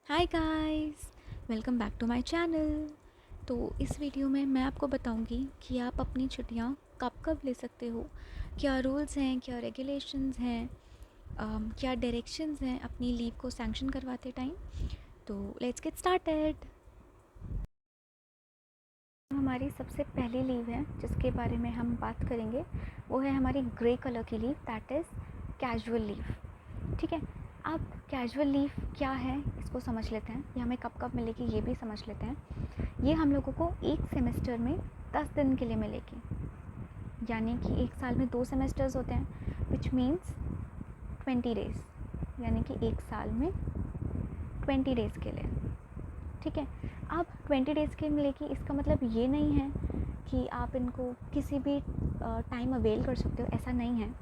Hi guys, welcome back to my channel. तो इस video में मैं आपको बताऊंगी कि आप अपनी छुट्टियां कब कब ले सकते हो, क्या रूल्स हैं, क्या रेगुलेशंस हैं, क्या डायरेक्शंस हैं अपनी लीव को सैंक्शन करवाते टाइम। तो लेट्स गेट स्टार्टेड। हमारी सबसे पहली लीव है जिसके बारे में हम बात करेंगे, वो है हमारी ग्रे कलर की leave, that is casual leave. ठीक है, अब कैजुअल लीव क्या है इसको समझ लेते हैं, ये हमें कब कब मिलेगी ये भी समझ लेते हैं। ये हम लोगों को एक सेमेस्टर में 10 दिन के लिए मिलेगी, यानी कि एक साल में 2 सेमेस्टर्स होते हैं, विच मीन्स 20 डेज़, यानी कि एक साल में 20 डेज़ के लिए। ठीक है, अब 20 डेज़ के मिलेगी, इसका मतलब ये नहीं है कि आप इनको किसी भी टाइम अवेल कर सकते हो, ऐसा नहीं है।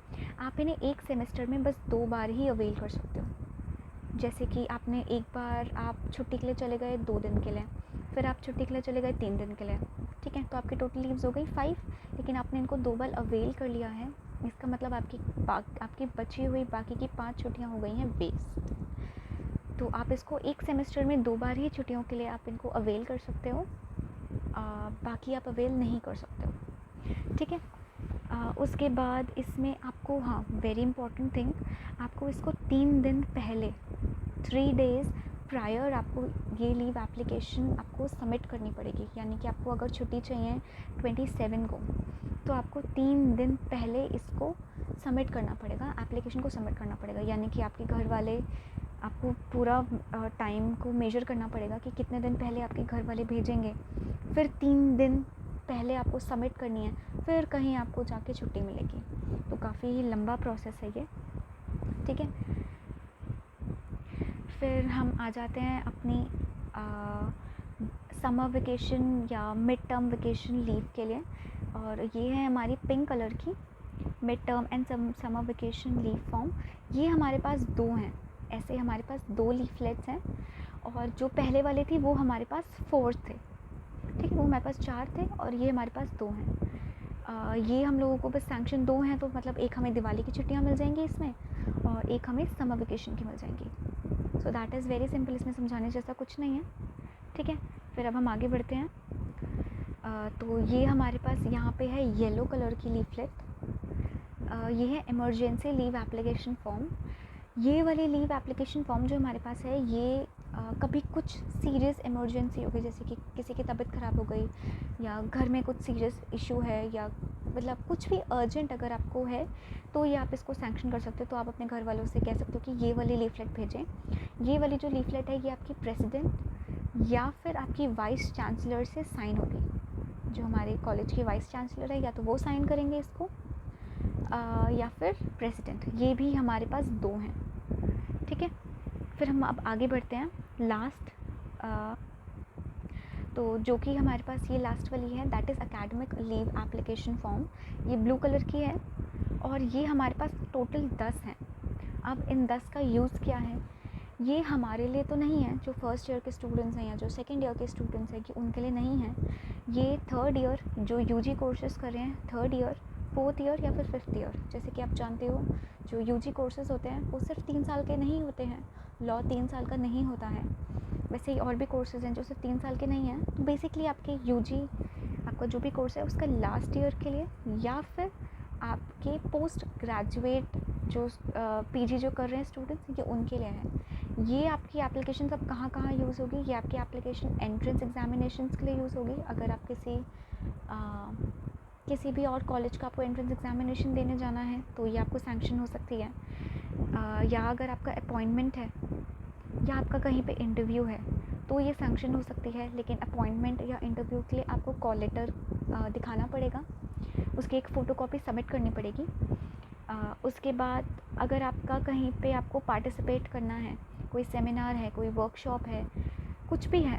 आप इन्हें एक सेमेस्टर में बस 2 बार ही अवेल कर सकते हो। जैसे कि आपने एक बार आप छुट्टी के लिए चले गए 2 दिन के लिए, फिर आप छुट्टी के लिए चले गए 3 दिन के लिए। ठीक है, तो आपकी टोटल लीव्स हो गई 5, लेकिन आपने इनको 2 बार अवेल कर लिया है। इसका मतलब आपकी बची हुई बाकी की 5 छुट्टियाँ हो गई हैं वेस्ट। तो आप इसको एक सेमेस्टर में 2 बार ही छुट्टियों के लिए आप इनको अवेल कर सकते हो, बाकी आप अवेल नहीं कर सकते हो। ठीक है, उसके बाद इसमें आपको, हाँ वेरी इंपॉर्टेंट थिंग, आपको इसको 3 दिन पहले, 3 डेज़ प्रायर आपको ये लीव एप्लीकेशन आपको सबमिट करनी पड़ेगी। यानी कि आपको अगर छुट्टी चाहिए 27 को, तो आपको 3 दिन पहले इसको सबमिट करना पड़ेगा, एप्लीकेशन को सबमिट करना पड़ेगा। यानी कि आपके घर वाले, आपको पूरा टाइम को मेजर करना पड़ेगा कि कितने दिन पहले आपके घर वाले भेजेंगे, फिर 3 दिन पहले आपको सबमिट करनी है, फिर कहीं आपको जाके छुट्टी मिलेगी। तो काफ़ी ही लंबा प्रोसेस है ये। ठीक है, फिर हम आ जाते हैं अपनी समर वेकेशन या मिड टर्म वेकेशन लीव के लिए, और ये है हमारी पिंक कलर की mid term and summer vacation leave form. ये हमारे पास 2 हैं, ऐसे हमारे पास 2 लीफलेट्स हैं, और जो पहले वाले थी वो हमारे पास 4 थे। ठीक है, वो हमारे पास 4 थे और ये हमारे पास 2 हैं। ये हम लोगों को बस सैंक्शन 2 हैं, तो मतलब एक हमें दिवाली की छुट्टियाँ मिल जाएंगी इसमें, और एक हमें समर वेकेशन की मिल जाएंगी। So that is very simple, इसमें समझाने जैसा कुछ नहीं है। ठीक है, फिर अब हम आगे बढ़ते हैं। तो ये हमारे पास यहाँ पे है येलो कलर की लीफलेट, ये है इमरजेंसी लीव एप्लीकेशन फॉर्म। ये वाली लीव एप्लीकेशन फॉर्म जो हमारे पास है, ये कभी कुछ सीरियस इमरजेंसी हो गई, जैसे कि किसी की तबीयत ख़राब हो गई, या घर में कुछ सीरियस इशू है, या मतलब कुछ भी अर्जेंट अगर आपको है, तो ये आप इसको सैंक्शन कर सकते हो। तो आप अपने घर वालों से कह सकते हो कि ये वाली लीफलेट भेजें। ये वाली जो लीफलेट है ये आपकी प्रेसिडेंट या फिर आपकी वाइस चांसलर से साइन होगी। जो हमारे कॉलेज की वाइस चांसलर है, या तो वो साइन करेंगे इसको, या फिर प्रेसिडेंट। ये भी हमारे पास 2 हैं। ठीक है, फिर हम अब आगे बढ़ते हैं लास्ट, तो जो कि हमारे पास ये लास्ट वाली है, that is academic leave application form. ये ब्लू कलर की है और ये हमारे पास टोटल 10 हैं। अब इन 10 का यूज़ क्या है, ये हमारे लिए तो नहीं है जो फर्स्ट ईयर के स्टूडेंट्स हैं या जो सेकेंड ईयर के स्टूडेंट्स हैं, कि उनके लिए नहीं है। ये थर्ड ईयर जो यूजी कोर्सेज़ कर रहे हैं, थर्ड ईयर, फोर्थ ईयर या फिर फिफ्थ ईयर। जैसे कि आप जानते हो, जो यूजी कोर्सेज़ होते हैं वो सिर्फ 3 साल के नहीं होते हैं, लॉ 3 साल का नहीं होता है। वैसे ही और भी कोर्सेज़ हैं जो सिर्फ 3 साल के नहीं हैं। तो बेसिकली आपके यूजी, आपका जो भी कोर्स है उसका लास्ट ईयर के लिए, या फिर आपके पोस्ट ग्रेजुएट जो पीजी जो कर रहे हैं स्टूडेंट्स, ये उनके लिए है। ये आपकी एप्लीकेशन अब कहाँ कहाँ यूज़ होगी, ये आपकी एप्लीकेशन एंट्रेंस एग्जामिनेशंस के लिए यूज़ होगी। अगर आप किसी भी और कॉलेज का आपको एंट्रेंस एग्जामिनेशन देने जाना है तो ये आपको सैंक्शन हो सकती है। या अगर आपका अपॉइंटमेंट है या आपका कहीं पे इंटरव्यू है तो ये सैंक्शन हो सकती है। लेकिन अपॉइंटमेंट या इंटरव्यू के लिए आपको कॉल लेटर दिखाना पड़ेगा, उसकी एक फ़ोटोकॉपी सबमिट करनी पड़ेगी। उसके बाद अगर आपका कहीं पे आपको पार्टिसिपेट करना है, कोई सेमिनार है, कोई वर्कशॉप है, कुछ भी है,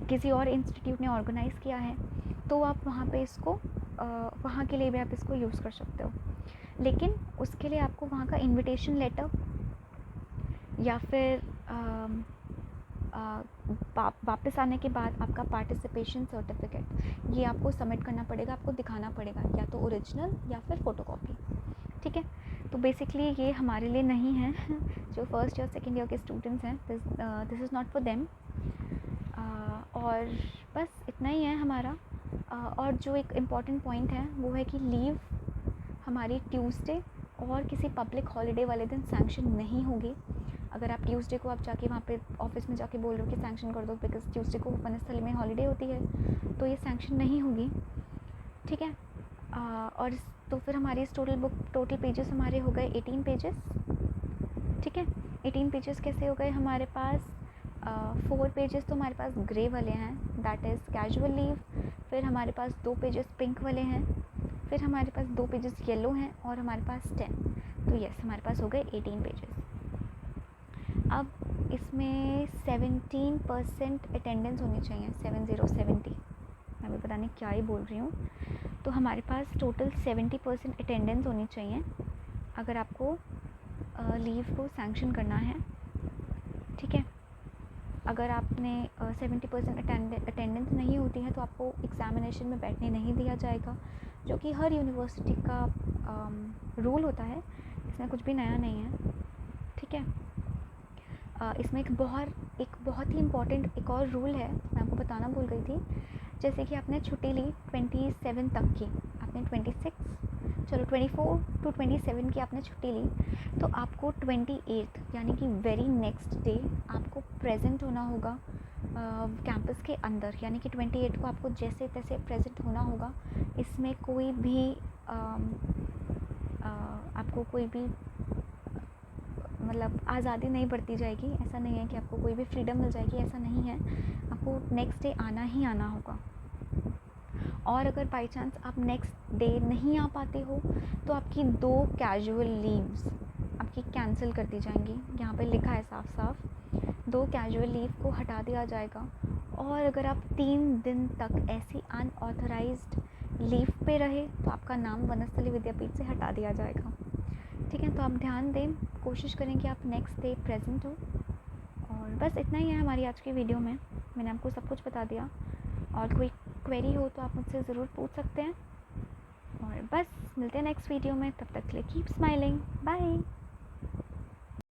किसी और इंस्टीट्यूट ने ऑर्गेनाइज़ किया है, तो आप वहाँ पे इसको, वहाँ के लिए भी आप इसको यूज़ कर सकते हो। लेकिन उसके लिए आपको वहाँ का इनविटेशन लेटर या फिर वापस आने के बाद आपका पार्टिसिपेशन सर्टिफिकेट, ये आपको सबमिट करना पड़ेगा, आपको दिखाना पड़ेगा, या तो ओरिजिनल या फिर फ़ोटोकॉपी। ठीक है, तो बेसिकली ये हमारे लिए नहीं है जो फर्स्ट या सेकेंड ईयर के स्टूडेंट्स हैं, this is not for them. और बस इतना ही है हमारा। और जो एक इम्पॉर्टेंट पॉइंट है वो है कि लीव हमारी ट्यूसडे और किसी पब्लिक हॉलीडे वाले दिन सैंक्शन नहीं होगी। अगर आप ट्यूसडे को आप जाके वहाँ पे ऑफिस में जाके बोल रहे हो कि सैंक्शन कर दो बिकॉज ट्यूसडे को वनस्थली में हॉलीडे होती है, तो ये सैंक्शन नहीं होगी, ठीक है। और तो फिर हमारी इस टोटल पेजेस हमारे हो गए 18 पेजेस, ठीक है। 18 पेजेस कैसे हो गए हमारे पास? 4 पेजेस तो हमारे पास ग्रे वाले हैं, दैट इज़ कैजुअल लीव। फिर हमारे पास 2 पेजेस पिंक वाले हैं, फिर हमारे पास 2 पेजेस येलो हैं और हमारे पास 10। तो यस, हमारे पास हो गए 18 पेजेस। अब इसमें 17% अटेंडेंस होनी चाहिए, 70 मैं भी पता नहीं क्या ही बोल रही हूँ। तो हमारे पास टोटल 70% अटेंडेंस होनी चाहिए अगर आपको लीव को सैंक्शन करना है, ठीक है। अगर आपने 70% अटेंडेंस नहीं होती है तो आपको एग्ज़ामिनेशन में बैठने नहीं दिया जाएगा, जो कि हर यूनिवर्सिटी का रूल होता है, इसमें कुछ भी नया नहीं है, ठीक है। इसमें एक बहुत ही इम्पॉर्टेंट एक और रूल है, मैं आपको बताना भूल गई थी। जैसे कि आपने छुट्टी ली 27 तक की, आपने 24 to 27 की आपने छुट्टी ली, तो आपको 28 यानी कि वेरी नेक्स्ट डे आपको प्रेजेंट होना होगा कैंपस के अंदर, यानी कि 28 को आपको जैसे तैसे प्रेजेंट होना होगा। इसमें कोई भी आपको कोई भी मतलब आज़ादी नहीं बरती जाएगी, ऐसा नहीं है कि आपको कोई भी फ्रीडम मिल जाएगी, ऐसा नहीं है। आपको नेक्स्ट डे आना ही आना होगा। और अगर बाई चांस आप नेक्स्ट डे नहीं आ पाते हो तो आपकी 2 कैजुअल लीव्स आपकी कैंसिल कर दी जाएंगी। यहाँ पे लिखा है साफ साफ, 2 कैजुअल लीव को हटा दिया जाएगा। और अगर आप 3 दिन तक ऐसी अनऑथराइज्ड लीव पे रहे तो आपका नाम वनस्थली विद्यापीठ से हटा दिया जाएगा, ठीक है। तो आप ध्यान दें, कोशिश करें कि आप नेक्स्ट डे प्रेजेंट हो। और बस इतना ही है हमारी आज की वीडियो में, मैंने आपको सब कुछ बता दिया। और कोई क्वेरी हो तो आप मुझसे ज़रूर पूछ सकते हैं। और बस मिलते हैं नेक्स्ट वीडियो में, तब तक के लिए कीप स्माइलिंग, बाय।